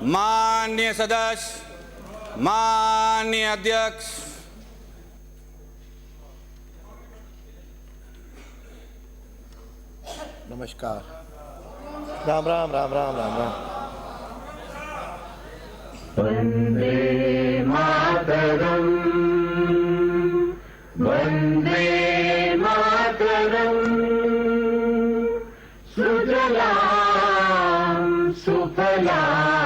माननीय सदस्य, माननीय अध्यक्ष, नमस्कार। राम राम राम राम राम राम। वंदे मातरम, वंदे मातरम, सुजलाम सुफलाम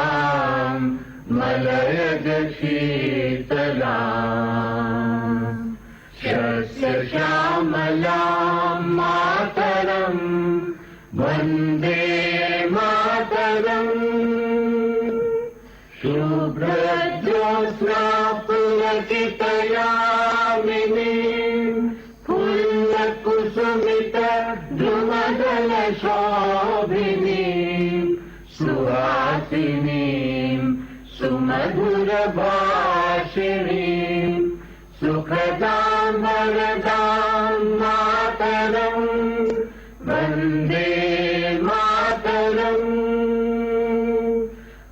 मलयज शीतलाम शस्य श्यामलाम मातरम, वंदे मातरम। शुभ्रज्योत्स्ना पुलकितयामिनीं फुल्लकुसुमितद्रुमदलशोभिनीं सुहासिनीं सुमधुरभाषिणीं सुखदां वरदां मातरं, वन्दे मातरम्,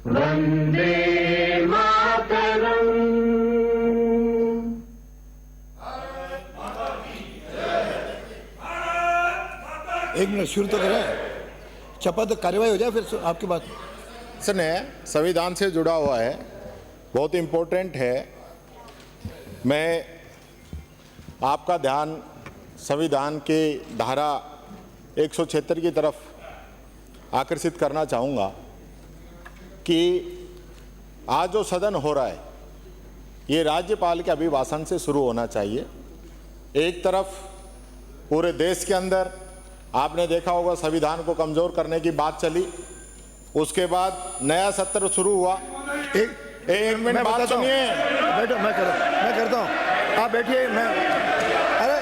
वन्दे मातरम्। एक मिनट शुरू तो करें, शपथ कार्यवाही हो जाए फिर आपकी बात। सर संविधान से जुड़ा हुआ है, बहुत इम्पोर्टेंट है। मैं आपका ध्यान संविधान के धारा 176 की तरफ आकर्षित करना चाहूँगा कि आज जो सदन हो रहा है ये राज्यपाल के अभिभाषण से शुरू होना चाहिए। एक तरफ पूरे देश के अंदर आपने देखा होगा संविधान को कमज़ोर करने की बात चली, उसके बाद नया सत्र शुरू हुआ। एक मिनट बात सुनिए। बैठो, मैं करता हूँ, आप बैठिए। मैं अरे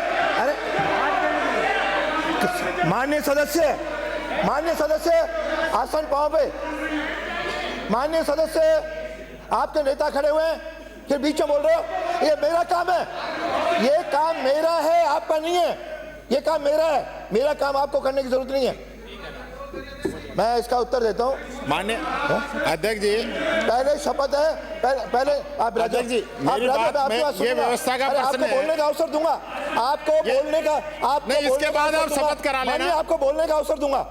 माननीय सदस्य आसन पाओ पे। माननीय सदस्य, आपके नेता खड़े हुए हैं, फिर बीच में बोल रहे हो। ये मेरा काम है, ये काम मेरा है, आपका नहीं है। ये काम मेरा है, मेरा काम आपको करने की जरूरत नहीं है। मैं इसका उत्तर देता हूँ। माननीय अध्यक्ष जी, पहले शपथ है, पहले आप अध्यक्ष जी, मेरी बात में ये व्यवस्था का प्रश्न है। आपको बोलने का अवसर दूंगा, आपको बोलने का, नहीं, इसके बाद आप शपथ करा लेना। आपको बोलने का अवसर दूंगा।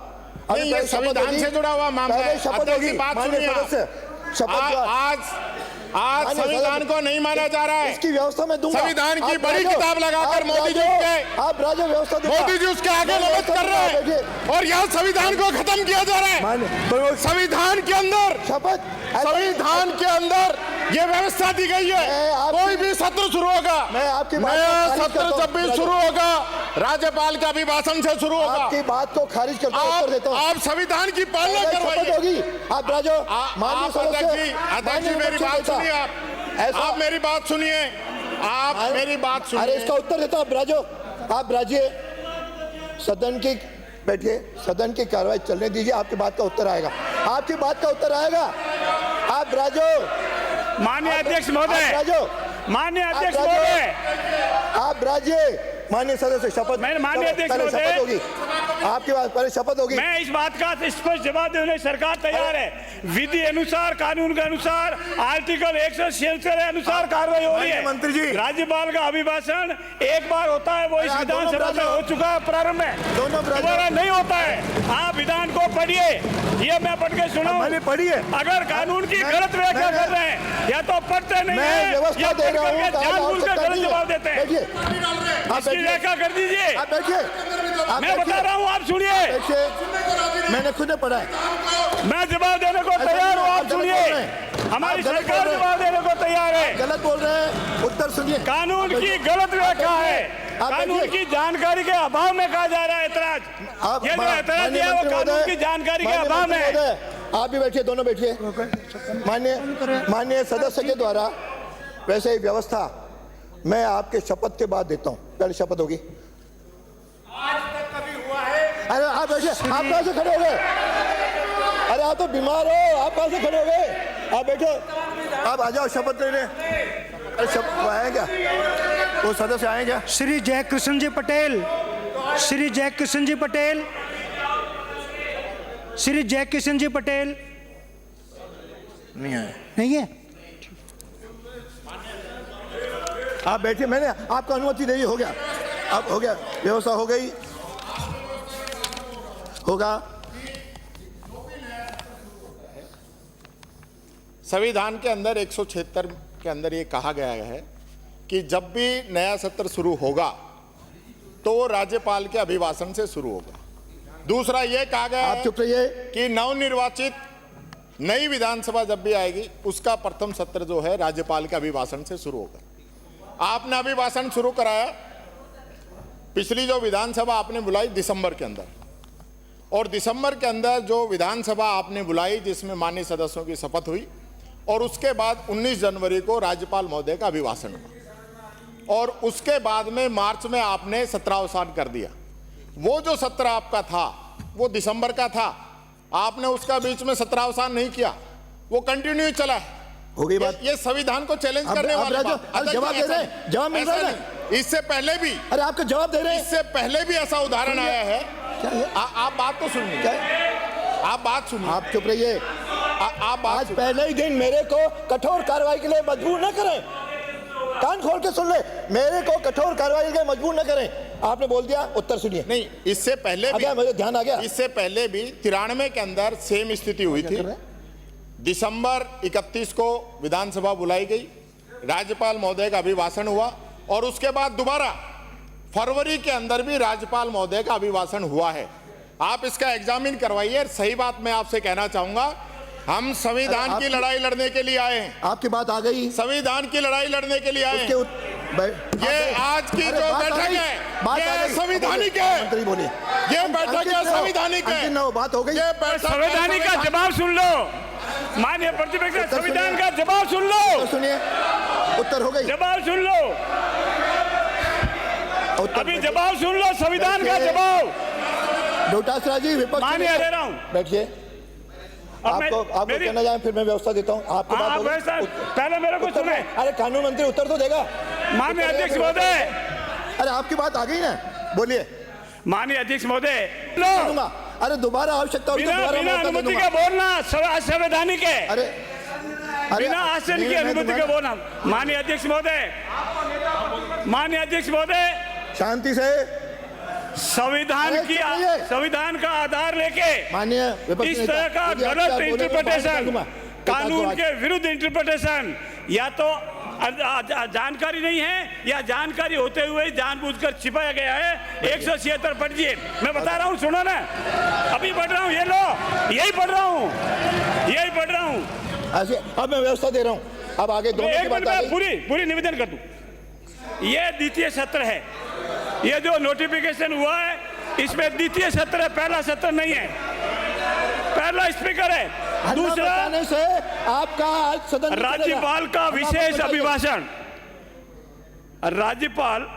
नहीं, ये संविधान से जुड़ा हुआ मामला है। शपथ होगी, बात सुनिए। आज संविधान को नहीं माना जा रहा है, इसकी व्यवस्था में दूंगा। संविधान की बड़ी किताब लगाकर मोदी जी के, आप राज्य व्यवस्था, मोदी जी उसके आगे लड़त कर रहे हैं और यहाँ संविधान को खत्म किया जा रहा है। संविधान के अंदर, शपथ, संविधान के अंदर ये व्यवस्था दी गई है। कोई भी सत्र शुरू होगा, नया सत्र जब भी शुरू होगा, राज्यपाल का अभिभाषण से शुरू होगा। आपकी बात को खारिज करता हूं, उत्तर देता हूं। आप संविधान की पालना करवाइए। आप राजो, अध्यक्ष जी मेरी बात सुनिए। आप मेरी बात सुनिए, आप मेरी बात सुनिए। अरे इसका उत्तर देता हूं। आप राजो, आप राजिए, सदन की बैठिए, सदन की कार्रवाई चलने दीजिए। आपकी बात का उत्तर आएगा, आपकी बात का उत्तर आएगा। आप राजो, माननीय अध्यक्ष महोदय, माननीय अध्यक्ष महोदय, आप राज्य, माननीय सदस्य शपथ। माननीय अध्यक्ष शपथ होगी आपकी बात, पहले शपथ होगी। मैं इस बात का स्पष्ट जवाब देने सरकार तैयार है। विधि अनुसार, कानून के अनुसार, आर्टिकल 176 के अनुसार कार्रवाई हो रही है। मंत्री जी, राज्यपाल का अभिभाषण एक बार होता है, वो इस विधानसभा में हो चुका है प्रारंभ में, दोबारा नहीं होता है। आप विधान को पढ़िए, ये मैं पढ़ के सुनाऊं। मैंने पढ़ी है। अगर कानून की गलत व्याख्या कर रहे हैं या तो पढ़ते नहीं है, व्यवस्था दे रहा हूं, जानबूझ के गलत जवाब देते हैं। इसकी व्याख्या कर दीजिए। आप बैठिए, मैं बता रहा हूँ, आप सुनिए। मैंने खुद ने पढ़ा है। मैं जवाब देने को तैयार हूँ, आप सुनिए। हमारी सरकार जवाब देने को तैयार है। गलत बोल रहे हैं, उत्तर सुनिए। कानून की गलत व्याख्या है, कानून की जानकारी के अभाव में कहा जा रहा है एतराज। ये जो एतराज दिया वो कानून की जानकारी के अभाव में है। आप भी बैठिए, दोनों बैठिए। माननीय सदस्य के द्वारा वैसे ही व्यवस्था मैं आपके शपथ के बाद देता हूँ। पहले शपथ होगी। आज तक कभी हुआ है? अरे आप बैठिए, आप कहाँ से खड़े हो गए? अरे आप तो बीमार हो, आप कहाँ से खड़े हो गए? आप बैठो, आप आ जाओ शपथ लेने। अरे शपथ आए क्या? वो सदस्य आए क्या? श्री जयकृष्ण जी पटेल, श्री जयकृष्ण जी पटेल, श्री जयकृष्ण जी पटेल। नहीं आए। नहीं है? आप बैठिए, मैंने आपको अनुमति दे दी, हो गया, अब हो गया, व्यवस्था हो गई, होगा। संविधान के अंदर 176 के अंदर ये कहा गया है कि जब भी नया सत्र शुरू होगा तो वो राज्यपाल के अभिभाषण से शुरू होगा। दूसरा ये कहा गया आप है चुप रहिए। कि नवनिर्वाचित नई विधानसभा जब भी आएगी उसका प्रथम सत्र जो है राज्यपाल के अभिभाषण से शुरू होगा। आपने अभिभाषण शुरू कराया, पिछली जो विधानसभा आपने बुलाई दिसंबर के अंदर, और दिसंबर के अंदर जो विधानसभा आपने बुलाई जिसमें माननीय सदस्यों की शपथ हुई, और उसके बाद 19 जनवरी को राज्यपाल महोदय का अभिभाषण हुआ, और उसके बाद में मार्च में आपने सत्रावसान कर दिया। वो जो सत्र आपका था वो दिसंबर का था, आपने उसका बीच में सत्रावसान नहीं किया, वो कंटिन्यू चला है। हो गई बात। ये संविधान को चैलेंज करने वाली बात। जवाब दे रहे हैं, जवाब मिल रहा है। इससे पहले भी, अरे आपका जवाब दे रहे हैं। इससे पहले भी ऐसा उदाहरण आया है। आप बात तो सुनिए, आप बात सुनिए, आप चुप रहिए। आप बात आज पहले ही दिन मेरे को कठोर कार्रवाई के लिए मजबूर न करें। कान खोल के सुन ले, मेरे को कठोर कार्रवाई के लिए मजबूर न करें। आपने बोल दिया, उत्तर सुनिए। नहीं, इससे पहले भी मुझे ध्यान आ गया। इससे पहले भी 93 के अंदर सेम स्थिति हुई थी। दिसंबर 31 को विधानसभा बुलाई गई, राज्यपाल महोदय का अभिभाषण हुआ, और उसके बाद दोबारा फरवरी के अंदर भी राज्यपाल महोदय का अभिभाषण हुआ है। आप इसका एग्जामिन करवाइए। सही बात मैं आपसे कहना चाहूंगा, हम संविधान की लड़ाई लड़ने के लिए आए हैं। आपकी बात आ गई। संविधान की लड़ाई लड़ने के लिए आए हैं। ये आज की जो बैठक है ये संवैधानिक है। मंत्री बोलिए, ये बैठक है संवैधानिक है। बात हो गई। ये बैठक संवैधानिक का जवाब सुन लो, माननीय प्रतिपक्ष, संविधान का जवाब सुन लो। सुनिए, उत्तर हो गई। जवाब सुन लो, अभी जवाब सुन लो, संविधान का जवाब। डोटासरा जी विपक्ष माननीय दे रहा हूं। बैठिए। आपको कहना जाए, फिर मैं व्यवस्था देता हूँ। आपकी बात हो गई। पहले मेरे को सुने। अरे कानून मंत्री उत्तर तो देगा। माननीय अध्यक्ष महोदय, अरे आपकी बात आ गई ना, बोलिए। माननीय अध्यक्ष महोदय, अरे दोबारा आवश्यकता होगी तो दोबारा बिना अनुमति के बोलना संवैधानिक है। अरे बिना आसन की अनुमति के बोलना। माननीय अध्यक्ष महोदय, माननीय अध्यक्ष महोदय, शांति से। संविधान का आधार लेके माननीय इस तरह का गलत इंटरप्रिटेशन, कानून के विरुद्ध इंटरप्रिटेशन, या तो जानकारी नहीं है या जानकारी होते हुए जानबूझकर छिपाया गया है। 176 पढ़िए, मैं बता रहा हूँ, सुनो ना, अभी पढ़ रहा हूँ, ये लो, यही पढ़ रहा हूँ, यही पढ़ रहा हूँ। अब मैं व्यवस्था दे रहा हूँ। अब आगे दोनों की बात आ गई। पूरी निवेदन कर दूं। ये द्वितीय सत्र है, ये जो नोटिफिकेशन हुआ है इसमें द्वितीय सत्र है, पहला सत्र नहीं है। पहला स्पीकर है, दूसरा से आपका सदन राज्यपाल का विशेष अभिभाषण। राज्यपाल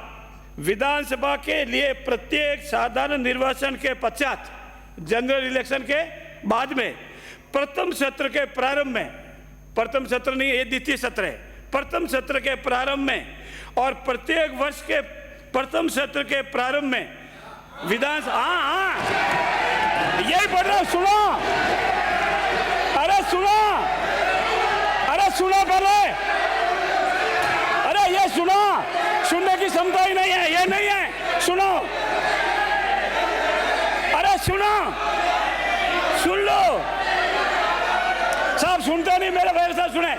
विधानसभा के लिए प्रत्येक साधारण निर्वाचन के पश्चात, जनरल इलेक्शन के बाद में, प्रथम सत्र के प्रारंभ में, प्रथम सत्र नहीं, ये द्वितीय सत्र है, प्रथम सत्र के प्रारंभ में और प्रत्येक वर्ष के प्रथम सत्र के प्रारंभ में विधानसभा, यही पढ़ रहा हूं, सुनो, अरे सुनो, अरे सुनो पहले, अरे ये सुनो, सुनने की क्षमता ही नहीं है, ये नहीं है, सुनो, अरे सुनो, सुन लो, साहब सुनते नहीं, मेरे भाई साहब सुने,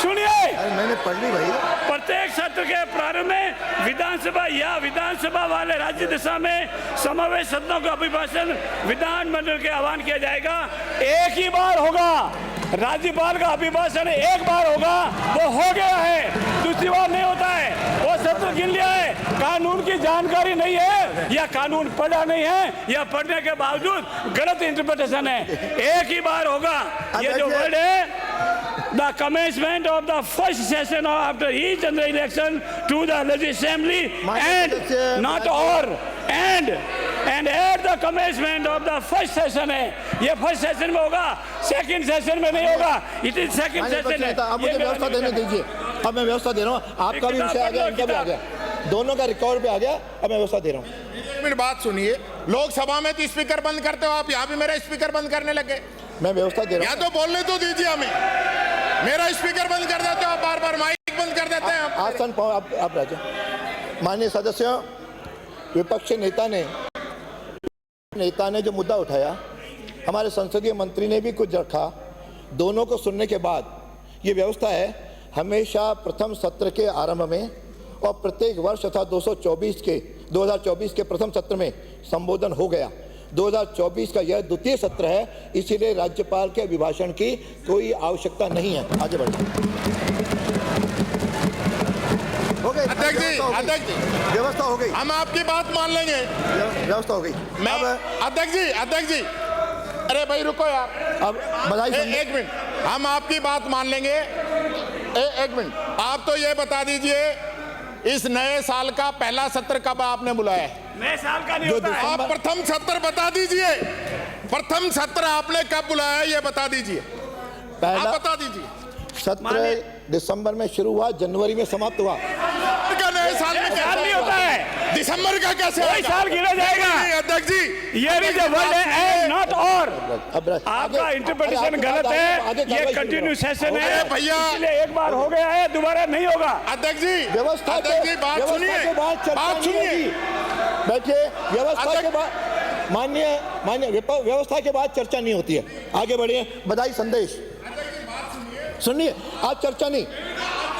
सुनिए। मैंने पढ़ ली भाई। प्रत्येक सत्र के प्रारंभ में विधानसभा या विधानसभा वाले राज्य दिशा में समावेश सदनों का अभिभाषण विधानमंडल के आह्वान किया जाएगा। एक ही बार होगा, राज्यपाल का अभिभाषण एक बार होगा, वो हो गया है, दूसरी बार नहीं होता है, वो सत्र गिन लिया है। कानून की जानकारी नहीं है या कानून पढ़ा नहीं है या पढ़ने के बावजूद गलत इंटरप्रिटेशन है। एक ही बार होगा। ये जो वर्ड है, the commencement of the first session after each general election to the legislative assembly, and not or, and at the commencement of the first session है, ये फर्स्ट सेशन में होगा, सेकंड सेशन में नहीं होगा, इट इज सेकंड सेशन है। अब मुझे व्यवस्था देने दीजिए। अब मैं व्यवस्था दे रहा हूँ, आपका भी विषय आ गया, इनका भी आ गया, दोनों का रिकॉर्ड पे आ गया। अब मैं व्यवस्था दे रहा हूँ। एक मिनट बात सुनिए, लोकसभा में तो स्पीकर बंद करते हो आप, यहाँ भी मेरा स्पीकर बंद करने लगे। मैं व्यवस्था दे रहा या तो बोलने तो दीजिए हमें। मेरा स्पीकर बंद कर देते हो, बार बार माइक बंद कर देते हैं हूँ। आसन पाओ आप राजा। माननीय सदस्यों, विपक्षी नेता ने जो मुद्दा उठाया, हमारे संसदीय मंत्री ने भी कुछ रखा। दोनों को सुनने के बाद ये व्यवस्था है, हमेशा प्रथम सत्र के आरंभ में और प्रत्येक वर्ष तथा 2024 के प्रथम सत्र में संबोधन हो गया। 2024 का यह द्वितीय सत्र है, इसीलिए राज्यपाल के अभिभाषण की कोई आवश्यकता नहीं है। आगे बढ़िए। हो गई अध्यक्ष जी, व्यवस्था हो गई। हम आपकी बात मान लेंगे। व्यवस्था हो गई। मैं अध्यक्ष जी, अरे भाई रुको यार, अब बधाई। एक मिनट, हम आपकी बात मान लेंगे। एक मिनट, आप तो ये बता दीजिए, इस नए साल का पहला सत्र कब आपने बुलाया है? नए साल का नहीं होता है। आप प्रथम सत्र बता दीजिए, प्रथम सत्र आपने कब बुलाया है ये बता दीजिए। पहला आप बता दीजिए। सत्र दिसंबर में शुरू हुआ, जनवरी में समाप्त हुआ। नए साल में साल नहीं होता है, दिसंबर का कैसे कोई साल गिना जाएगा। अध्यक्ष जी, ये भी जो वर्ड है एंड नॉट और, अब आपका इंटरप्रिटेशन गलत है। ये कंटिन्यू सेशन है भैया, इसलिए एक बार हो गया है, दोबारा नहीं होगा। अध्यक्ष जी, व्यवस्था बात सुनिए, बात सुनिए। बैठिए। व्यवस्था के बाद माननीय व्यवस्था के बाद चर्चा नहीं होती है। आगे बढ़िए। बधाई संदेश सुनिए, आज चर्चा नहीं,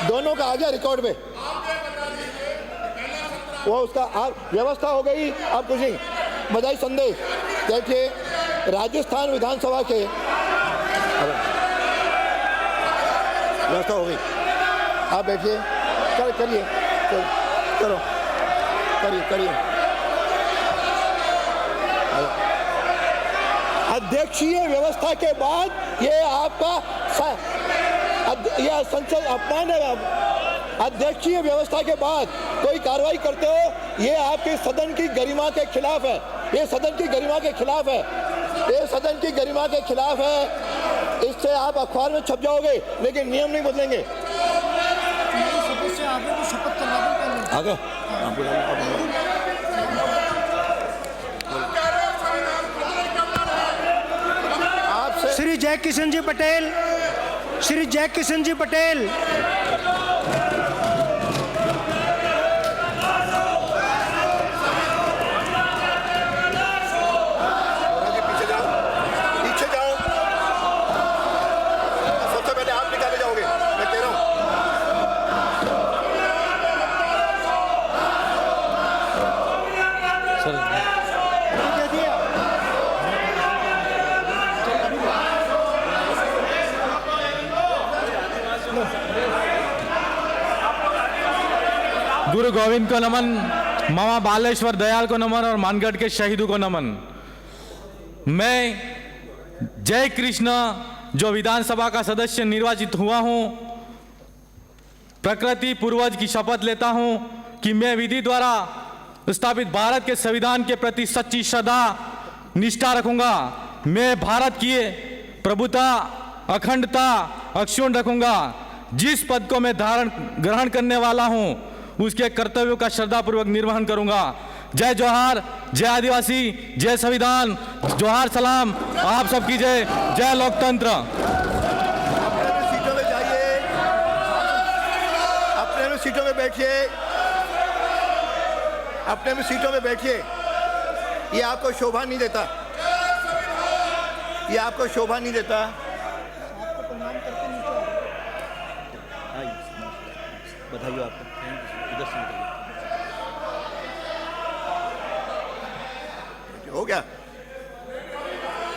दोनों का आ गया रिकॉर्ड में। वो उसका आप व्यवस्था हो गई, आप कुछ नहीं। बधाई संदेश देखिए, राजस्थान विधानसभा के व्यवस्था हो गई। आप बैठिए, करिए, करो, करिए। अध्यक्षीय व्यवस्था के बाद ये आपका यह संसद अपमान है। अध्यक्षीय व्यवस्था के बाद कोई कार्रवाई करते हो, ये आपके सदन की गरिमा के खिलाफ है। ये सदन की गरिमा के खिलाफ है। ये सदन की गरिमा के खिलाफ है। इससे आप अखबार में छप जाओगे, लेकिन नियम नहीं बदलेंगे। आगे आपसे श्री जयकिशन जी पटेल पीछे जाओ। सबसे पहले आप निकाले जाओगे, मैं कह रहा हूं। गुरु गोविंद को नमन, मामा बालेश्वर दयाल को नमन और मानगढ़ के शहीदों को नमन। मैं जय कृष्ण जो विधानसभा का सदस्य निर्वाचित हुआ हूं, प्रकृति पूर्वज की शपथ लेता हूं कि मैं विधि द्वारा स्थापित भारत के संविधान के प्रति सच्ची श्रद्धा निष्ठा रखूंगा। मैं भारत की प्रभुता, अखंडता अक्षुण्ण रखूंगा। जिस पद को मैं ग्रहण करने वाला हूं, उसके कर्तव्यों का श्रद्धापूर्वक निर्वहन करूंगा। जय जोहार, जय आदिवासी, जय संविधान, जोहार सलाम, आप सबकी जय, जय लोकतंत्र। अपने सीटों में जाइए, अपने सीटों में बैठिए, अपने में सीटों में बैठिए। ये आपको शोभा नहीं देता, ये आपको शोभा नहीं देता। बधाई हो आपको। हो गया,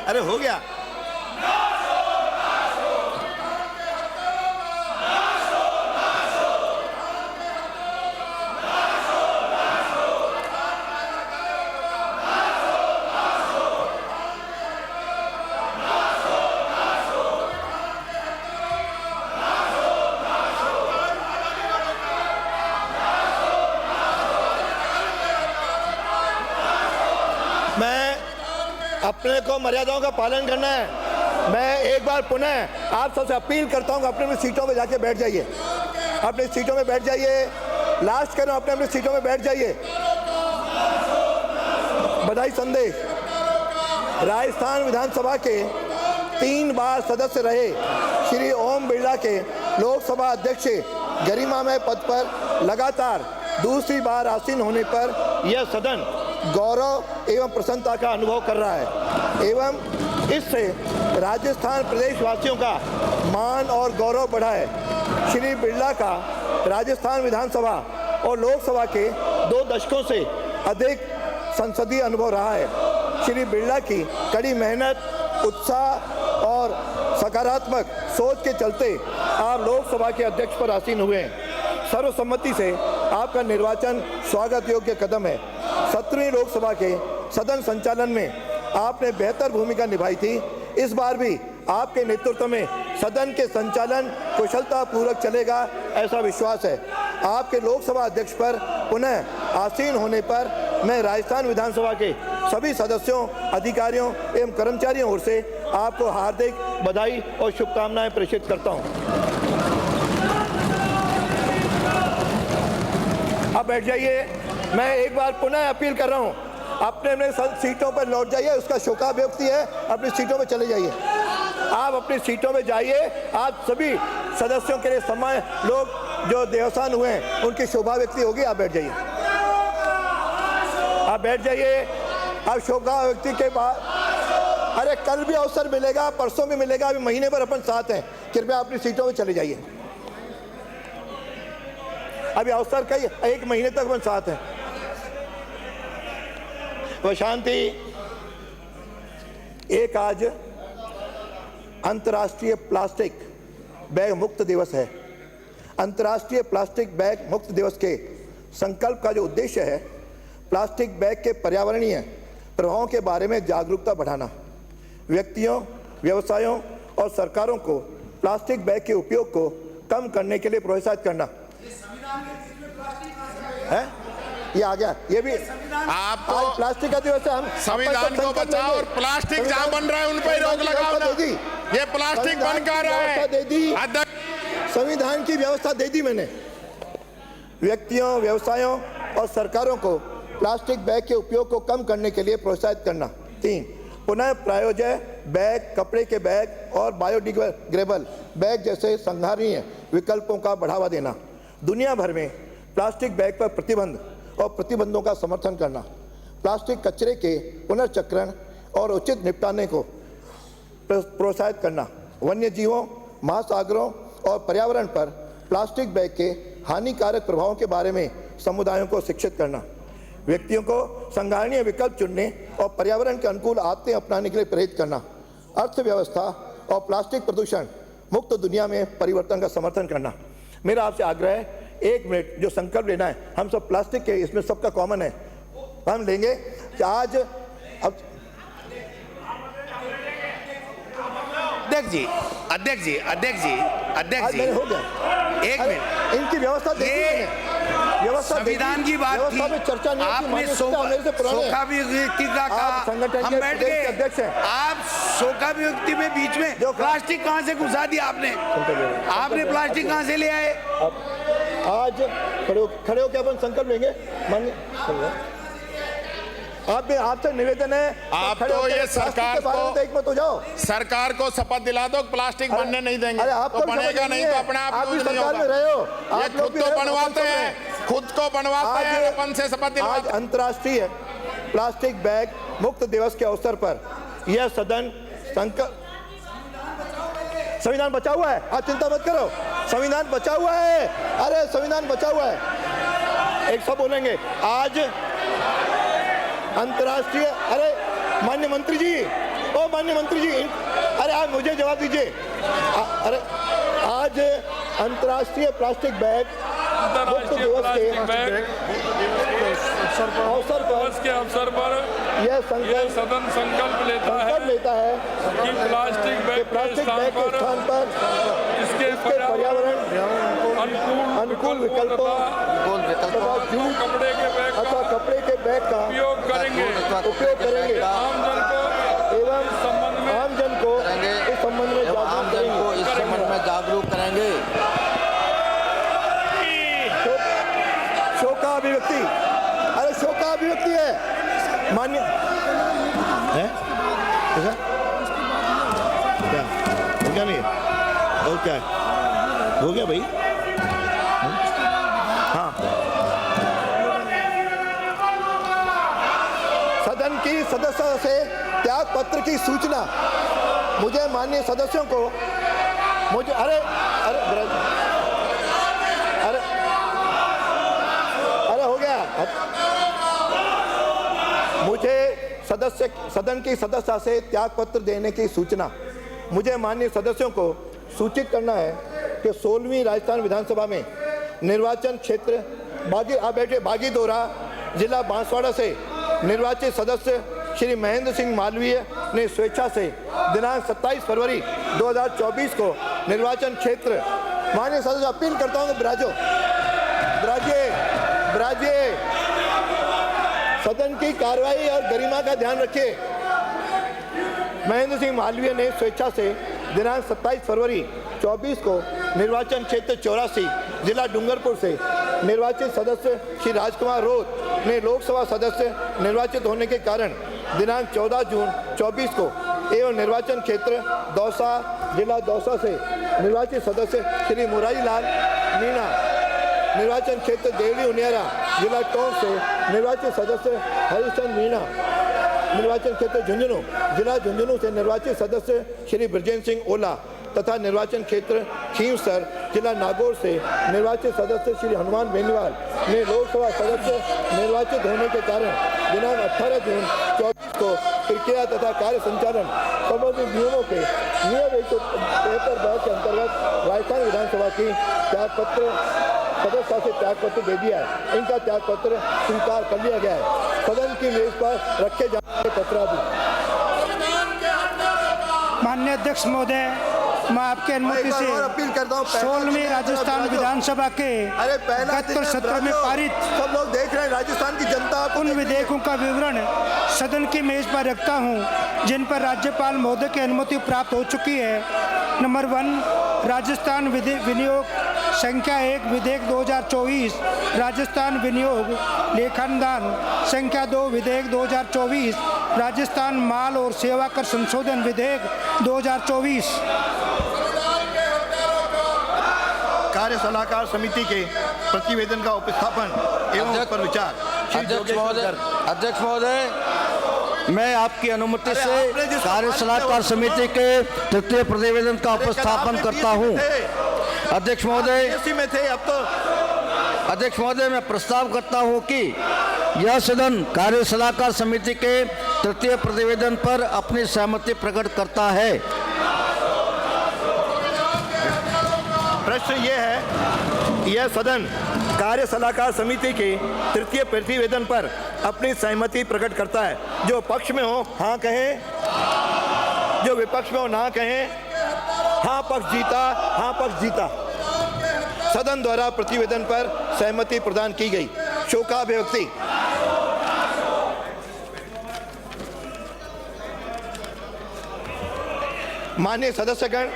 अरे हो गया। अपने को मर्यादाओं का पालन करना है। मैं एक बार पुनः आप सबसे अपील करता हूं कि अपने सीटों में जाके बैठ जाइए, अपनी सीटों में बैठ जाइए। लास्ट करो, अपने सीटों में बैठ जाइए। बधाई संदेश। राजस्थान विधानसभा के 3 बार सदस्य रहे श्री ओम बिरला के लोकसभा अध्यक्ष गरिमामय पद पर लगातार दूसरी बार आसीन होने पर यह सदन गौरव एवं प्रसन्नता का अनुभव कर रहा है एवं इससे राजस्थान प्रदेश वासियों का मान और गौरव बढ़ा है। श्री बिरला का राजस्थान विधानसभा और लोकसभा के 2 दशकों से अधिक संसदीय अनुभव रहा है। श्री बिरला की कड़ी मेहनत, उत्साह और सकारात्मक सोच के चलते आप लोकसभा के अध्यक्ष पर आसीन हुए हैं। सर्वसम्मति से आपका निर्वाचन स्वागत योग्य कदम है। 17वीं लोकसभा के सदन संचालन में आपने बेहतर भूमिका निभाई थी। इस बार भी आपके नेतृत्व में सदन के संचालन कुशलतापूर्वक चलेगा, ऐसा विश्वास है। आपके लोकसभा अध्यक्ष पर पुनः आसीन होने पर मैं राजस्थान विधानसभा के सभी सदस्यों, अधिकारियों एवं कर्मचारियों ओर से आपको हार्दिक बधाई और शुभकामनाएं प्रेषित करता हूं। अब बैठ जाइए। मैं एक बार पुनः अपील कर रहा हूं, अपने अपने सीटों पर लौट जाइए। उसका शोकाभिव्यक्ति है, अपनी सीटों पर चले जाइए। आप अपनी सीटों में जाइए। आप सभी सदस्यों के लिए सम्मान, लोग जो देवसान हुए हैं उनकी शोभाव्यक्ति होगी। आप बैठ जाइए, आप बैठ जाइए। अब शोकाव्यक्ति के बाद, अरे कल भी अवसर मिलेगा, परसों भी मिलेगा, अभी महीने भर अपन साथ हैं। कृपया अपनी सीटों में चले जाइए। अभी अवसर कई 1 महीने तक अपन साथ हैं। वह शांति। एक आज अंतर्राष्ट्रीय प्लास्टिक बैग मुक्त दिवस है। अंतर्राष्ट्रीय प्लास्टिक बैग मुक्त दिवस के संकल्प का जो उद्देश्य है, प्लास्टिक बैग के पर्यावरणीय प्रभावों के बारे में जागरूकता बढ़ाना, व्यक्तियों, व्यवसायों और सरकारों को प्लास्टिक बैग के उपयोग को कम करने के लिए प्रोत्साहित करना है। ये आ गया, ये भी आपको आज प्लास्टिक का दिवस है। हम संविधान को बचाओ और प्लास्टिक जहां बन रहा है उन पर रोक लगाओ ना। ये प्लास्टिक बन कर रहा है। दे दी, संविधान की व्यवस्था दे दी मैंने। व्यक्तियों, व्यवसायों और सरकारों को प्लास्टिक बैग के उपयोग को कम करने के लिए प्रोत्साहित करना। 3, पुनः प्रायोज्य बैग, कपड़े के बैग और बायोडिग्रेडेबल बैग जैसे संधारणीय विकल्पों का बढ़ावा देना। दुनिया भर में प्लास्टिक बैग पर प्रतिबंध और प्रतिबंधों का समर्थन करना। प्लास्टिक कचरे के पुनर्चक्रण और उचित निपटाने को प्रोत्साहित करना। वन्य जीवों, महासागरों और पर्यावरण पर प्लास्टिक बैग के हानिकारक प्रभावों के बारे में समुदायों को शिक्षित करना। व्यक्तियों को संधारणीय विकल्प चुनने और पर्यावरण के अनुकूल आदतें अपनाने के लिए प्रेरित करना। अर्थव्यवस्था और प्लास्टिक प्रदूषण मुक्त दुनिया में परिवर्तन का समर्थन करना। मेरा आपसे आग्रह है, 1 मिनट जो संकल्प लेना है, हम सब प्लास्टिक के, इसमें सबका कॉमन है, हम लेंगे कि आज अब अध्यक्ष जी हो गया। 1 मिनट, इनकी व्यवस्था व्यवस्था संविधान की बात थी, में चर्चा नहीं की। आपने शोकाभिव्यक्ति का कहा, हम बैठ गए। अध्यक्ष हैं आप शोकाभिव्यक्ति में बीच में प्लास्टिक कहां से घुसा दिया आपने प्लास्टिक कहां से ले आए? आज खड़े होकर अपन संकल्प लेंगे। माननीय आपसे निवेदन है, आप तो ये सरकार को एक मत हो जाओ। सरकार को शपथ दिला दो प्लास्टिक बनने नहीं देंगे। अरे आप तो बनेगा नहीं तो अपने आप यूज नहीं सरकार में रहे हो। ये खुद तो बनवाते हैं, खुद को बनवाते हैं, अपन से शपथ दिलाते हैं। अंतर्राष्ट्रीय प्लास्टिक बैग मुक्त दिवस के अवसर पर यह सदन संकल्प, संविधान बचा हुआ है, आप चिंता मत करो, संविधान बचा हुआ है। अरे संविधान बचा हुआ है। एक सब बोलेंगे आज अंतर्राष्ट्रीय, अरे माननीय मंत्री जी, ओ माननीय मंत्री जी, अरे आप मुझे जवाब दीजिए। अरे आज अंतर्राष्ट्रीय प्लास्टिक बैग मुक्त दिवस के अवसर पर यह सदन संकल्प लेता है कि प्लास्टिक बैग के स्थान पर इसके पर्यावरण अनुकूल विकल्पों कपड़े के बैग का उपयोग करेंगे एवं आम जन को इस संबंध में जागरूक करेंगे। शोकाभिव्यक्ति, अरे शोकाभिव्यक्ति है मान्य है। क्या नहीं है और क्या है हो गया भाई हाँ सदन की सदस्यों से त्याग पत्र की सूचना मुझे माननीय सदस्यों को मुझे अरे अरे अरे अरे हो गया मुझे सदन की सदस्यता से त्याग पत्र देने की सूचना मुझे माननीय सदस्यों को सूचित करना है कि 16वीं राजस्थान विधानसभा में निर्वाचन क्षेत्र बागी दोरा जिला बांसवाड़ा से निर्वाचित सदस्य श्री महेंद्र सिंह मालवीय ने स्वेच्छा से दिनांक 27 फरवरी 2024 को निर्वाचन क्षेत्र माननीय सदस्य अपील करता हूं ब्राजिए सदन की कार्रवाई और गरिमा का ध्यान रखिए। महेंद्र सिंह मालवीय ने स्वेच्छा से दिनांक 27 फरवरी 24 को निर्वाचन क्षेत्र 84 जिला डूंगरपुर से निर्वाचित सदस्य श्री राजकुमार रोत ने लोकसभा सदस्य निर्वाचित होने के कारण दिनांक 14 जून 24 को एवं निर्वाचन क्षेत्र दौसा जिला दौसा से निर्वाचित सदस्य श्री मुरारी लाल मीणा निर्वाचन क्षेत्र देवली उनियारा जिला टोंक से निर्वाचित सदस्य हरिश्चंद्र मीणा निर्वाचन क्षेत्र झुंझुनू जिला झुंझुनू से निर्वाचित सदस्य श्री ब्रजेंद्र सिंह ओला तथा निर्वाचन क्षेत्र खींवसर जिला नागौर से निर्वाचित सदस्य श्री हनुमान बेनीवाल ने लोकसभा सदस्य निर्वाचित होने के कारण दिनांक 18 जून 24 को प्रक्रिया तथा कार्य संचालन संबंधित नियमों के नियम 173 के अंतर्गत राजस्थान विधानसभा की त्याग पत्र सदस्यता से त्याग पत्र दे दिया है। इनका त्याग पत्र स्वीकार कर लिया गया है। सदन की मेज पर रखे जाने पत्रादि। माननीय अध्यक्ष महोदय, मैं आपके अनुमति से अपील करता हूँ 16वीं राजस्थान विधानसभा के गत सत्र में पारित सब लोग देख रहे हैं राजस्थान की जनता उन विधेयकों का विवरण सदन की मेज पर रखता हूं जिन पर राज्यपाल महोदय की अनुमति प्राप्त हो चुकी है। नंबर 1 राजस्थान विनियोग संख्या 1 विधेयक 2024 राजस्थान विनियोग लेखानुदान संख्या 2 विधेयक 2024 राजस्थान माल और सेवा कर संशोधन विधेयक 2024। कार्य सलाहकार समिति के प्रतिवेदन का उपस्थापन एवं उस पर विचार। अध्यक्ष महोदय, मैं आपकी अनुमति से कार्य सलाहकार समिति के तृतीय प्रतिवेदन का उपस्थापन करता हूं। अध्यक्ष महोदय, अध्यक्ष महोदय, मैं प्रस्ताव करता हूं कि यह सदन कार्य सलाहकार समिति के तृतीय प्रतिवेदन पर अपनी सहमति प्रकट करता है। प्रश्न ये है, यह सदन कार्य सलाहकार समिति के तृतीय प्रतिवेदन पर अपनी सहमति प्रकट करता है। जो पक्ष में हो हाँ कहें, जो विपक्ष में हो ना कहें। हाँ पक्ष जीता, हाँ पक्ष जीता। सदन द्वारा प्रतिवेदन पर सहमति प्रदान की गई। शोकाभिव्यक्ति। माननीय सदस्यगण,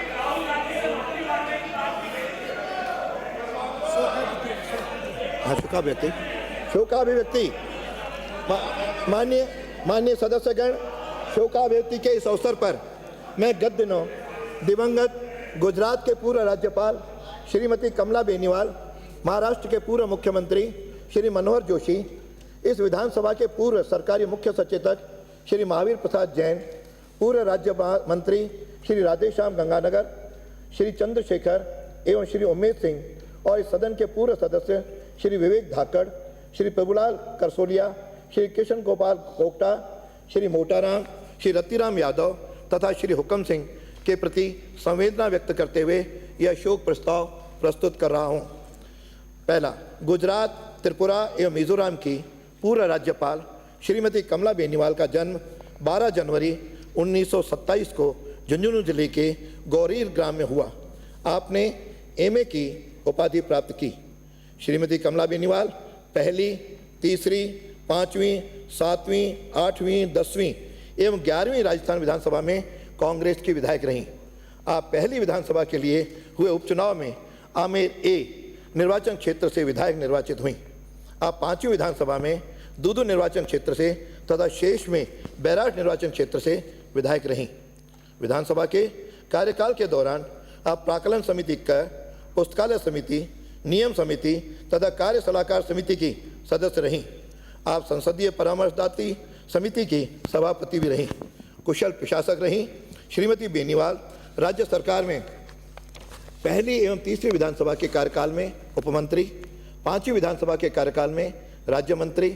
शोकाभिव्यक्ति। माननीय सदस्यगण, शोकाभिव्यक्ति के इस अवसर पर मैं गत दिनों दिवंगत गुजरात के पूर्व राज्यपाल श्रीमती कमला बेनीवाल, महाराष्ट्र के पूर्व मुख्यमंत्री श्री मनोहर जोशी, इस विधानसभा के पूर्व सरकारी मुख्य सचेतक श्री महावीर प्रसाद जैन, पूर्व राज्य मंत्री श्री राधेश्याम गंगानगर, श्री चंद्रशेखर एवं श्री उमेद सिंह और इस सदन के पूर्व सदस्य श्री विवेक धाकड़, श्री प्रभुलाल करसोलिया, श्री कृष्ण गोपाल कोकटा, श्री मोटाराम, श्री रतिराम यादव तथा श्री हुक्म सिंह के प्रति संवेदना व्यक्त करते हुए यह शोक प्रस्ताव प्रस्तुत कर रहा हूं। पहला, गुजरात, त्रिपुरा एवं मिजोरम की पूर्व राज्यपाल श्रीमती कमला बेनीवाल का जन्म 12 जनवरी 1927 को झुंझुनू जिले के गौरीर ग्राम में हुआ। आपने एमए की उपाधि प्राप्त की। श्रीमती कमला बेनीवाल पहली, तीसरी, पाँचवीं, सातवीं, आठवीं, 10वीं एवं 11वीं राजस्थान विधानसभा में कांग्रेस की विधायक रहीं। आप पहली विधानसभा के लिए हुए उपचुनाव में आमेर ए निर्वाचन क्षेत्र से विधायक निर्वाचित हुई। आप 5वीं विधानसभा में दूदू निर्वाचन क्षेत्र से तथा शेष में बैराज निर्वाचन क्षेत्र से विधायक रहीं। विधानसभा के कार्यकाल के दौरान आप प्राक्कलन समिति क, पुस्तकालय समिति, नियम समिति तथा कार्य सलाहकार समिति की सदस्य रहीं। आप संसदीय परामर्शदात्री समिति की सभापति भी रहीं। कुशल प्रशासक रहीं। श्रीमती बेनीवाल राज्य सरकार में पहली एवं तीसरी विधानसभा के कार्यकाल में उपमंत्री, पांचवी विधानसभा के कार्यकाल में राज्य मंत्री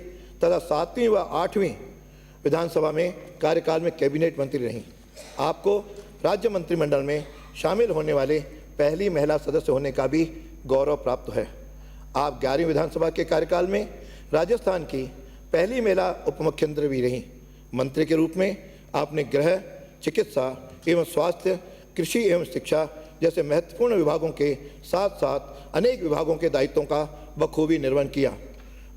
तथा सातवीं व आठवीं विधानसभा में कार्यकाल में कैबिनेट मंत्री रहीं। आपको राज्य मंत्रिमंडल में शामिल होने वाले पहली महिला सदस्य होने का भी गौरव प्राप्त है। आप 11वीं विधानसभा के कार्यकाल में राजस्थान की पहली महिला उप मुख्यमंत्री भी रहीं। मंत्री के रूप में आपने गृह, चिकित्सा एवं स्वास्थ्य, कृषि एवं शिक्षा जैसे महत्वपूर्ण विभागों के साथ साथ अनेक विभागों के दायित्वों का बखूबी निर्वहन किया।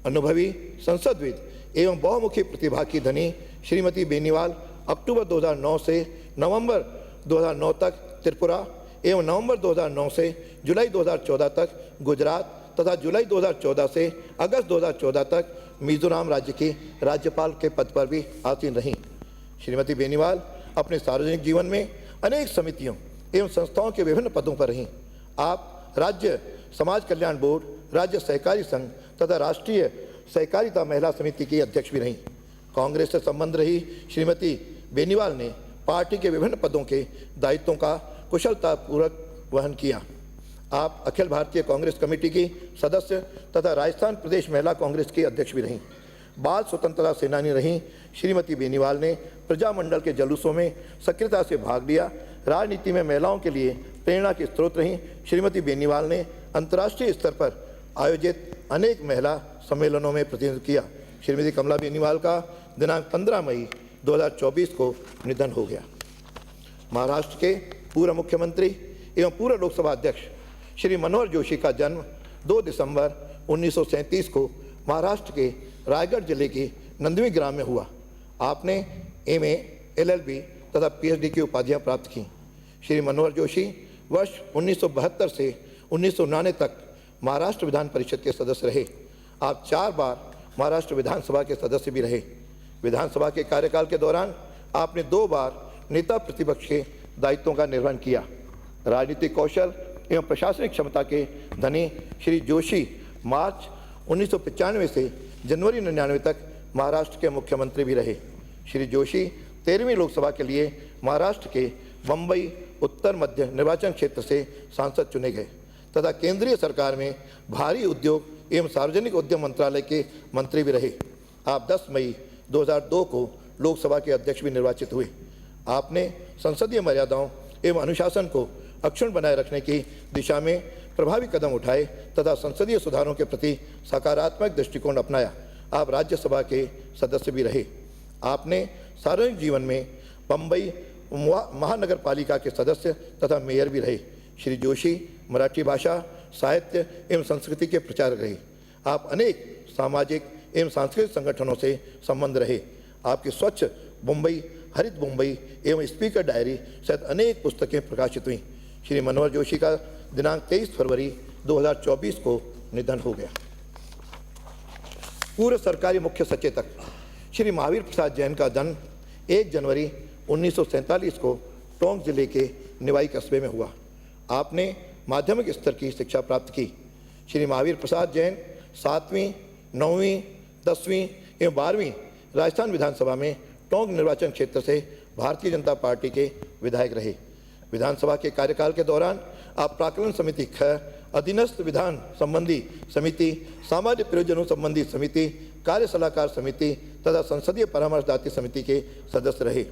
अनुभवी संसदविद एवं बहुमुखी प्रतिभा की धनी श्रीमती बेनीवाल अक्टूबर 2009 से नवंबर 2009 तक त्रिपुरा एवं नवंबर 2009 से जुलाई 2014 तक गुजरात तथा जुलाई 2014 से अगस्त 2014 तक मिजोरम राज्य की राज्यपाल के पद पर भी आसीन रहीं। श्रीमती बेनीवाल अपने सार्वजनिक जीवन में अनेक समितियों एवं संस्थाओं के विभिन्न पदों पर रहीं। आप राज्य समाज कल्याण बोर्ड, राज्य सहकारी संघ तथा राष्ट्रीय सहकारिता महिला समिति की अध्यक्ष भी रहीं। कांग्रेस से संबंध रही श्रीमती बेनीवाल ने पार्टी के विभिन्न पदों के दायित्वों का कुशलतापूर्वक वहन किया। आप अखिल भारतीय कांग्रेस कमेटी की सदस्य तथा राजस्थान प्रदेश महिला कांग्रेस की अध्यक्ष भी रहीं। बाल स्वतंत्रता सेनानी रहीं श्रीमती बेनीवाल ने प्रजामंडल के जुलूसों में सक्रियता से भाग लिया। राजनीति में महिलाओं के लिए प्रेरणा के स्रोत रहीं। श्रीमती बेनीवाल ने अंतर्राष्ट्रीय स्तर पर आयोजित अनेक महिला सम्मेलनों में प्रतिनिधित्व किया। श्रीमती कमला बेनीवाल का दिनांक 15 मई 2024 को निधन हो गया। महाराष्ट्र के पूर्व मुख्यमंत्री एवं पूर्व लोकसभा अध्यक्ष श्री मनोहर जोशी का जन्म 2 दिसंबर 1937 को महाराष्ट्र के रायगढ़ जिले के नंदवी ग्राम में हुआ। आपने MA, LLB तथा PhD की उपाधियां प्राप्त की। श्री मनोहर जोशी वर्ष 1972 से 1999 तक महाराष्ट्र विधान परिषद के सदस्य रहे। आप 4 बार महाराष्ट्र विधानसभा के सदस्य भी रहे। विधानसभा के कार्यकाल के दौरान आपने 2 बार नेता प्रतिपक्ष के दायित्वों का निर्वहन किया। राजनीतिक कौशल एवं प्रशासनिक क्षमता के धनी श्री जोशी मार्च 1995 से जनवरी 1999 तक महाराष्ट्र के मुख्यमंत्री भी रहे। श्री जोशी 13वीं लोकसभा के लिए महाराष्ट्र के बम्बई उत्तर मध्य निर्वाचन क्षेत्र से सांसद चुने गए तथा केंद्रीय सरकार में भारी उद्योग एवं सार्वजनिक उद्यम मंत्रालय के मंत्री भी रहे। आप 10 मई 2002 को लोकसभा के अध्यक्ष भी निर्वाचित हुए। आपने संसदीय मर्यादाओं एवं अनुशासन को अक्षुण्ण बनाए रखने की दिशा में प्रभावी कदम उठाए तथा संसदीय सुधारों के प्रति सकारात्मक दृष्टिकोण अपनाया। आप राज्यसभा के सदस्य भी रहे। आपने सार्वजनिक जीवन में बम्बई महानगर पालिका के सदस्य तथा मेयर भी रहे। श्री जोशी मराठी भाषा, साहित्य एवं संस्कृति के प्रचारक रहे। आप अनेक सामाजिक एवं सांस्कृतिक संगठनों से संबंध रहे। आपकी स्वच्छ मुंबई, हरित मुंबई एवं स्पीकर डायरी सहित अनेक पुस्तकें प्रकाशित हुईं। श्री मनोहर जोशी का दिनांक 23 फरवरी 2024 को निधन हो गया। पूर्व सरकारी मुख्य सचेतक श्री महावीर प्रसाद जैन का जन्म 1 जनवरी 1947 को टोंक जिले के निवाई कस्बे में हुआ। आपने माध्यमिक स्तर की शिक्षा प्राप्त की। श्री महावीर प्रसाद जैन 7वीं, 9वीं, 10वीं एवं 12वीं राजस्थान विधानसभा में टोंक निर्वाचन क्षेत्र से भारतीय जनता पार्टी के विधायक रहे। विधानसभा के कार्यकाल के दौरान आप प्राक्कलन समिति ख, अधीनस्थ विधान संबंधी समिति, सामाजिक प्रयोजनों संबंधी समिति, कार्य सलाहकार समिति तथा संसदीय परामर्शदात्री समिति के सदस्य रहे।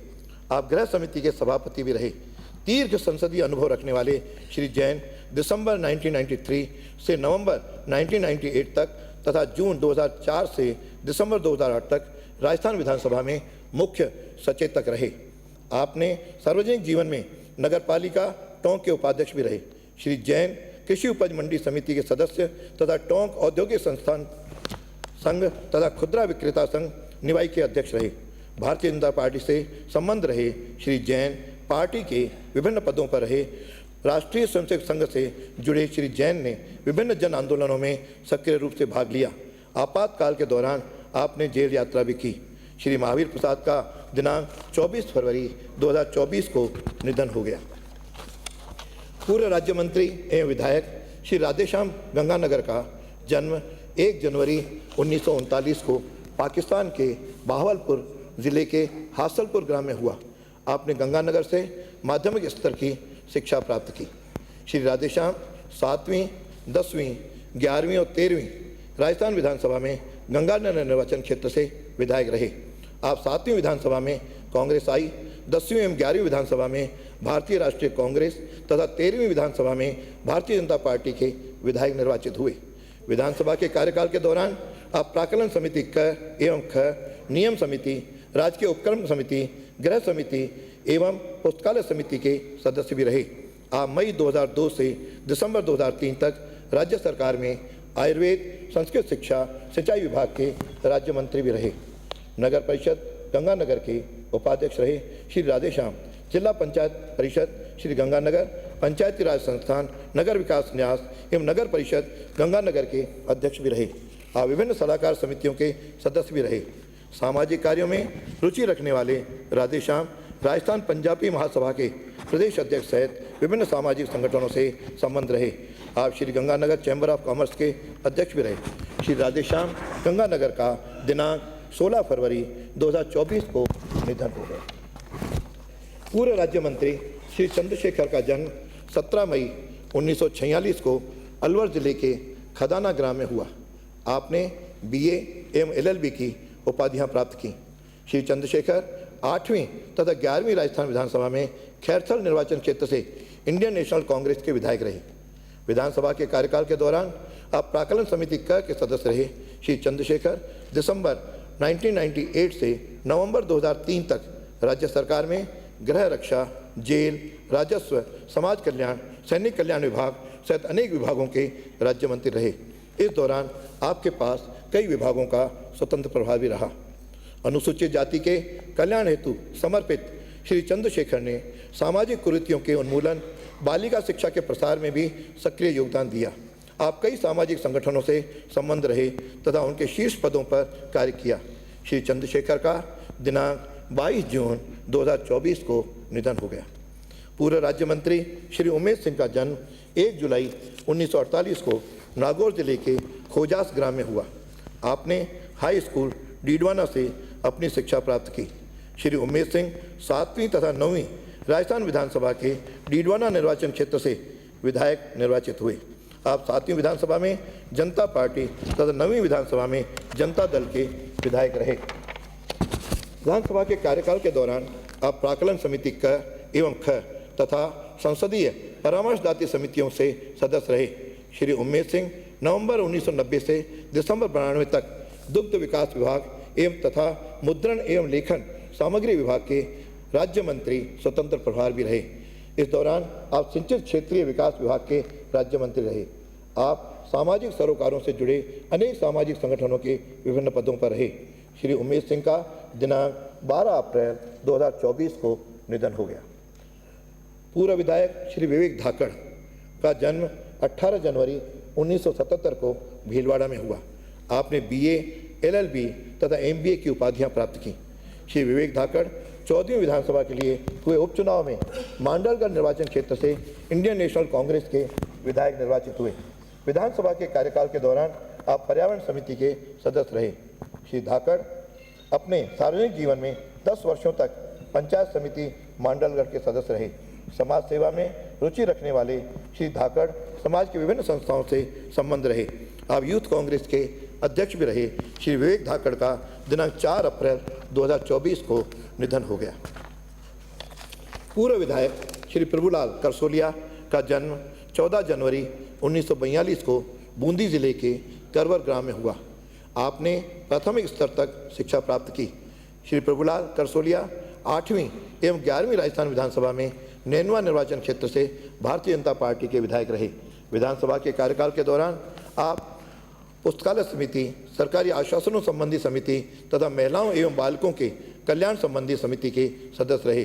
आप गृह समिति के सभापति भी रहे। दीर्घ संसदीय अनुभव रखने वाले श्री जैन दिसंबर 1993 से नवंबर 1998 तक तथा जून 2004 से दिसंबर 2008 तक राजस्थान विधानसभा में मुख्य सचेतक रहे। आपने सार्वजनिक जीवन में नगर पालिका टोंक के उपाध्यक्ष भी रहे। श्री जैन कृषि उपज मंडी समिति के सदस्य तथा टोंक औद्योगिक संस्थान संघ तथा खुदरा विक्रेता संघ निवाई के अध्यक्ष रहे। भारतीय जनता पार्टी से संबंध रहे श्री जैन पार्टी के विभिन्न पदों पर रहे। राष्ट्रीय स्वयंसेवक संघ से जुड़े श्री जैन ने विभिन्न जन आंदोलनों में सक्रिय रूप से भाग लिया। आपातकाल के दौरान आपने जेल यात्रा भी की। श्री महावीर प्रसाद का दिनांक 24 फरवरी 2024 को निधन हो गया। पूर्व राज्य मंत्री एवं विधायक श्री राधेश्याम गंगानगर का जन्म 1 जनवरी 1939 को पाकिस्तान के बहावलपुर जिले के हासलपुर ग्राम में हुआ। आपने गंगानगर से माध्यमिक स्तर की शिक्षा प्राप्त की। श्री राधेश्याम 7वीं, 10वीं, 11वीं और 13वीं राजस्थान विधानसभा में गंगानगर निर्वाचन क्षेत्र से विधायक रहे। आप 7वीं विधानसभा में कांग्रेस आई, 10वीं एवं 11वीं विधानसभा में भारतीय राष्ट्रीय कांग्रेस तथा 13वीं विधानसभा में भारतीय जनता पार्टी के विधायक निर्वाचित हुए। विधानसभा के कार्यकाल के दौरान आप प्राक्कलन समिति क एवं ख, नियम समिति, राजकीय उपक्रम समिति, गृह समिति एवं पुस्तकालय समिति के सदस्य भी रहे। आप मई 2002 से दिसंबर 2003 तक राज्य सरकार में आयुर्वेद, संस्कृत शिक्षा, सिंचाई विभाग के राज्य मंत्री भी रहे। नगर परिषद गंगानगर के उपाध्यक्ष रहे श्री राधेश्याम जिला पंचायत परिषद श्री गंगानगर, पंचायती राज संस्थान नगर विकास न्यास एवं नगर परिषद गंगानगर के अध्यक्ष भी रहे। आप विभिन्न सलाहकार समितियों के सदस्य भी रहे। सामाजिक कार्यों में रुचि रखने वाले राधेश्याम राजस्थान पंजाबी महासभा के प्रदेश अध्यक्ष सहित विभिन्न सामाजिक संगठनों से संबंध रहे। आप Shri Ganganagar chamber of commerce के अध्यक्ष भी रहे। श्री राधेश्याम गंगानगर का दिनांक 16 फरवरी 2024 को निधन हो गया। पूर्व राज्य मंत्री श्री चंद्रशेखर का जन्म 17 मई 1946 को अलवर जिले के खदाना ग्राम में हुआ। आपने BA एवं LLB की उपाधियां प्राप्त की। श्री चंद्रशेखर 8वीं तथा 11वीं राजस्थान विधानसभा में खैरथल निर्वाचन क्षेत्र से इंडियन नेशनल कांग्रेस के विधायक रहे। विधानसभा के कार्यकाल के दौरान आप प्राक्कलन समिति क के सदस्य रहे। श्री चंद्रशेखर दिसंबर 1998 से नवंबर 2003 तक राज्य सरकार में गृह रक्षा, जेल, राजस्व, समाज कल्याण, सैनिक कल्याण विभाग सहित अनेक विभागों के राज्य मंत्री रहे। इस दौरान आपके पास कई विभागों का स्वतंत्र प्रभार भी रहा। अनुसूचित जाति के कल्याण हेतु समर्पित श्री चंद्रशेखर ने सामाजिक कुरीतियों के उन्मूलन, बालिका शिक्षा के प्रसार में भी सक्रिय योगदान दिया। आप कई सामाजिक संगठनों से संबंध रहे तथा उनके शीर्ष पदों पर कार्य किया। श्री चंद्रशेखर का दिनांक 22 जून 2024 को निधन हो गया। पूर्व राज्य मंत्री श्री उमेश सिंह का जन्म 1 जुलाई 1948 को नागौर जिले के खोजास ग्राम में हुआ। आपने हाई स्कूल डीडवाना से अपनी शिक्षा प्राप्त की। श्री उमेश सिंह 7वीं तथा 9वीं राजस्थान विधानसभा के डीडवाना निर्वाचन क्षेत्र से विधायक निर्वाचित हुए। आप 7वीं विधानसभा में जनता पार्टी तथा 9वीं विधानसभा में जनता दल के विधायक रहे। विधानसभा के कार्यकाल के दौरान आप प्राक्कलन समिति क एवं ख तथा संसदीय परामर्शदात्री समितियों से सदस्य रहे। श्री उमेश सिंह नवंबर 1990 से दिसंबर 92 तक दुग्ध विकास विभाग एवं तथा मुद्रण एवं लेखन सामग्री विभाग के राज्य मंत्री स्वतंत्र प्रभार भी रहे। इस दौरान आप सिंचित क्षेत्रीय विकास विभाग के राज्य मंत्री रहे। आप सामाजिक सरोकारों से जुड़े अनेक सामाजिक संगठनों के विभिन्न पदों पर रहे। श्री उमेश सिंह का दिनांक 12 अप्रैल 2024 को निधन हो गया। पूर्व विधायक श्री विवेक धाकड़ का जन्म 18 जनवरी 1977 को भीलवाड़ा में हुआ। आपने BA, LLB तथा MBA की उपाधियां प्राप्त की। श्री विवेक धाकड़ 14वीं विधानसभा के लिए हुए उपचुनाव में मांडलगढ़ निर्वाचन क्षेत्र से इंडियन नेशनल कांग्रेस के विधायक निर्वाचित हुए। विधानसभा के कार्यकाल के दौरान आप पर्यावरण समिति के सदस्य रहे। श्री धाकड़ अपने सार्वजनिक जीवन में 10 वर्षों तक पंचायत समिति मांडलगढ़ के सदस्य रहे। समाज सेवा में रुचि रखने वाले श्री धाकड़ समाज के विभिन्न संस्थाओं से संबंध रहे। आप यूथ कांग्रेस के अध्यक्ष भी रहे। श्री विवेक धाकड़ का दिनांक 4 अप्रैल 2024 को निधन हो गया। पूर्व विधायक श्री प्रभुलाल करसोलिया का जन्म 14 जनवरी 1942 को बूंदी जिले के करवर ग्राम में हुआ। आपने प्राथमिक स्तर तक शिक्षा प्राप्त की। श्री प्रभुलाल करसोलिया 8वीं एवं 11वीं राजस्थान विधानसभा में नैनवा निर्वाचन क्षेत्र से भारतीय जनता पार्टी के विधायक रहे। विधानसभा के कार्यकाल के दौरान आप पुस्तकालय समिति, सरकारी आश्वासनों संबंधी समिति तथा महिलाओं एवं बालकों के कल्याण संबंधी समिति के सदस्य रहे।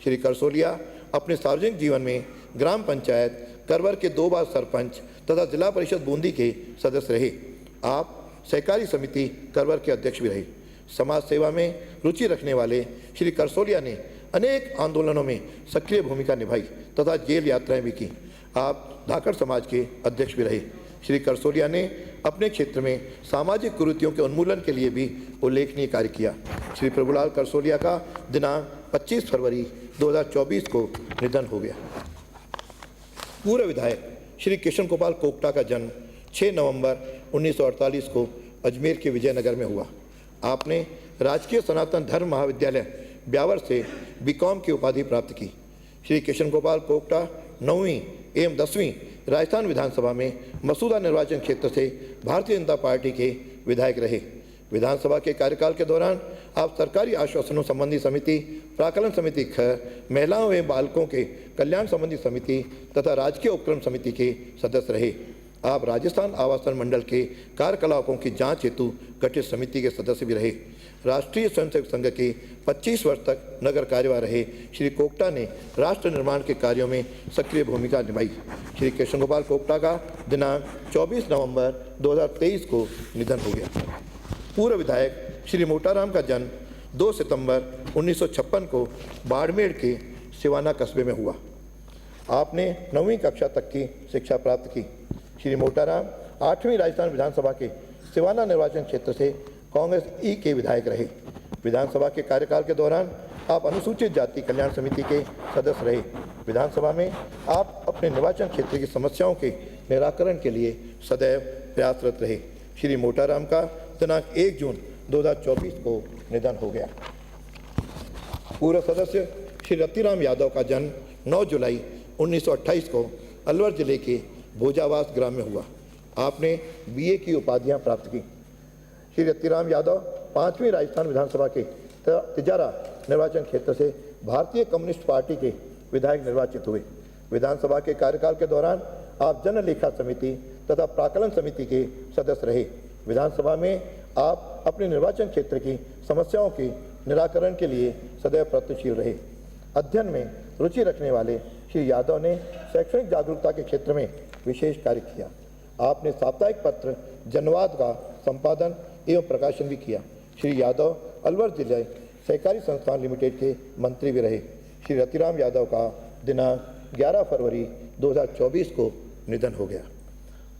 श्री करसोलिया अपने सार्वजनिक जीवन में ग्राम पंचायत करवर के 2 बार सरपंच तथा जिला परिषद बूंदी के सदस्य रहे। आप सहकारी समिति करवर के अध्यक्ष भी रहे। समाज सेवा में रुचि रखने वाले श्री करसोलिया ने अनेक आंदोलनों में सक्रिय भूमिका निभाई तथा जेल यात्राएं भी की। आप धाकड़ समाज के अध्यक्ष भी रहे। श्री करसोलिया ने अपने क्षेत्र में सामाजिक कुरीतियों के उन्मूलन के लिए भी उल्लेखनीय कार्य किया। श्री प्रभुलाल करसोलिया का दिनांक 25 फरवरी 2024 को निधन हो गया। पूर्व विधायक श्री किशन गोपाल कोकटा का जन्म 6 नवंबर 1948 को अजमेर के विजयनगर में हुआ। आपने राजकीय सनातन धर्म महाविद्यालय ब्यावर से बीकॉम की उपाधि प्राप्त की। श्री किशन गोपाल कोकटा 9वीं एवं 10वीं राजस्थान विधानसभा में मसूदा निर्वाचन क्षेत्र से भारतीय जनता पार्टी के विधायक रहे। विधानसभा के कार्यकाल के दौरान आप सरकारी आश्वासनों संबंधी समिति, प्राकलन समिति खैर, महिलाओं एवं बालकों के कल्याण संबंधी समिति तथा राजकीय उपक्रम समिति के सदस्य रहे। आप राजस्थान आवासन मंडल के कार्यकलापों की जांच हेतु गठित समिति के सदस्य भी रहे। राष्ट्रीय स्वयंसेवक संघ के 25 वर्ष तक नगर कार्यवाह रहे श्री कोकटा ने राष्ट्र निर्माण के कार्यों में सक्रिय भूमिका निभाई। श्री कृष्ण गोपाल कोकटा का दिनांक 24 नवंबर 2023 को निधन हो गया। पूर्व विधायक श्री मोटाराम का जन्म 2 सितंबर 1956 को बाड़मेर के सिवाना कस्बे में हुआ। आपने 9वीं कक्षा तक की शिक्षा प्राप्त की। श्री मोटाराम 8वीं राजस्थान विधानसभा के सिवाना निर्वाचन क्षेत्र से कांग्रेस ई के विधायक रहे। विधानसभा के कार्यकाल के दौरान आप अनुसूचित जाति कल्याण समिति के सदस्य रहे। विधानसभा में आप अपने निर्वाचन क्षेत्र की समस्याओं के निराकरण के लिए सदैव प्रयासरत रहे। श्री मोटाराम का दिनांक 1 जून 2024 को निधन हो गया। पूर्व सदस्य श्री रतिराम यादव का जन्म 9 जुलाई 1928 को अलवर जिले के भोजावास ग्राम में हुआ। आपने बीए की उपाधियां प्राप्त की। श्री रतिराम यादव 5वीं राजस्थान विधानसभा के तिजारा निर्वाचन क्षेत्र से भारतीय कम्युनिस्ट पार्टी के विधायक निर्वाचित हुए। विधानसभा के कार्यकाल के दौरान आप जनलेखा समिति तथा प्राकलन समिति के सदस्य रहे। विधानसभा में आप अपने निर्वाचन क्षेत्र की समस्याओं के निराकरण के लिए सदैव प्रयत्नशील रहे। अध्ययन में रुचि रखने वाले श्री यादव ने शैक्षणिक जागरूकता के क्षेत्र में विशेष कार्य किया। आपने साप्ताहिक पत्र जनवाद का संपादन एवं प्रकाशन भी किया। श्री यादव अलवर जिले सहकारी संस्थान लिमिटेड के मंत्री भी रहे। श्री रतिराम यादव का दिनांक 11 फरवरी 2024 को निधन हो गया।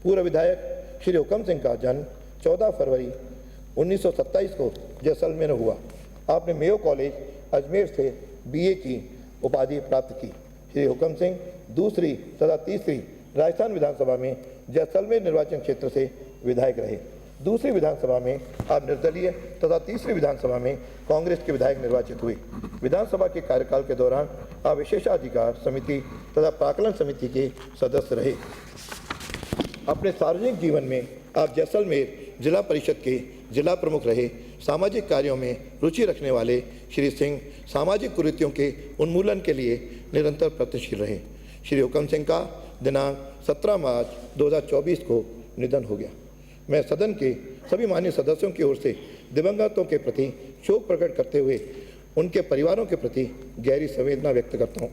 पूर्व विधायक श्री हुकम सिंह का जन्म 14 फरवरी 1927 को जैसलमेर में हुआ। आपने मेयो कॉलेज अजमेर से बीए की उपाधि प्राप्त की। श्री हुकम सिंह दूसरी तथा तीसरी राजस्थान विधानसभा में जैसलमेर निर्वाचन क्षेत्र से विधायक रहे। दूसरी विधानसभा में आप निर्दलीय तथा तीसरी विधानसभा में कांग्रेस के विधायक निर्वाचित हुए। विधानसभा के कार्यकाल के दौरान आप विशेषाधिकार समिति तथा प्राकलन समिति के सदस्य रहे। अपने सार्वजनिक जीवन में आप जैसलमेर जिला परिषद के जिला प्रमुख रहे। सामाजिक कार्यों में रुचि रखने वाले श्री सिंह सामाजिक कुरीतियों के उन्मूलन के लिए निरंतर प्रयत्नशील रहे। श्री हुकम सिंह का दिनांक 17 मार्च 2024 को निधन हो गया। मैं सदन के सभी माननीय सदस्यों की ओर से दिवंगतों के प्रति शोक प्रकट करते हुए उनके परिवारों के प्रति गहरी संवेदना व्यक्त करता हूँ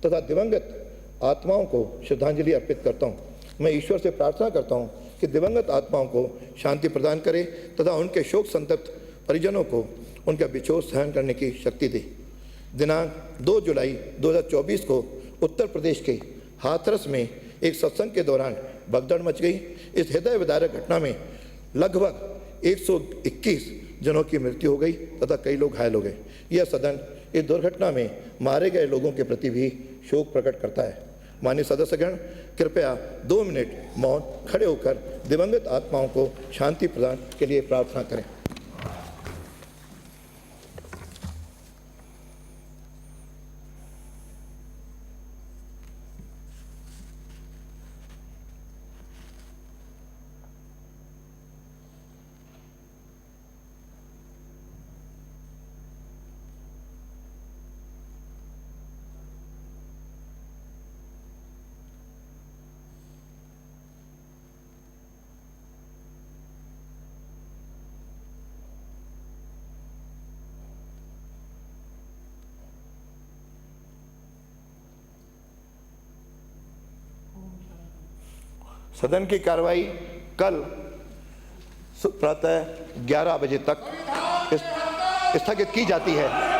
तथा दिवंगत आत्माओं को श्रद्धांजलि अर्पित करता हूँ। मैं ईश्वर से प्रार्थना करता हूँ कि दिवंगत आत्माओं को शांति प्रदान करे तथा उनके शोक संतप्त परिजनों को उनका विछोह सहन करने की शक्ति दे। दिनांक 2 जुलाई 2024 को उत्तर प्रदेश के हाथरस में एक सत्संग के दौरान भगदड़ मच गई। इस हृदय विदारक घटना में लगभग 121 जनों की मृत्यु हो गई तथा कई लोग घायल हो गए। यह सदन इस दुर्घटना में मारे गए लोगों के प्रति भी शोक प्रकट करता है। माननीय सदस्यगण, कृपया 2 मिनट मौन खड़े होकर दिवंगत आत्माओं को शांति प्रदान के लिए प्रार्थना करें। सदन की कार्रवाई कल प्रातः 11 बजे तक स्थगित की जाती है।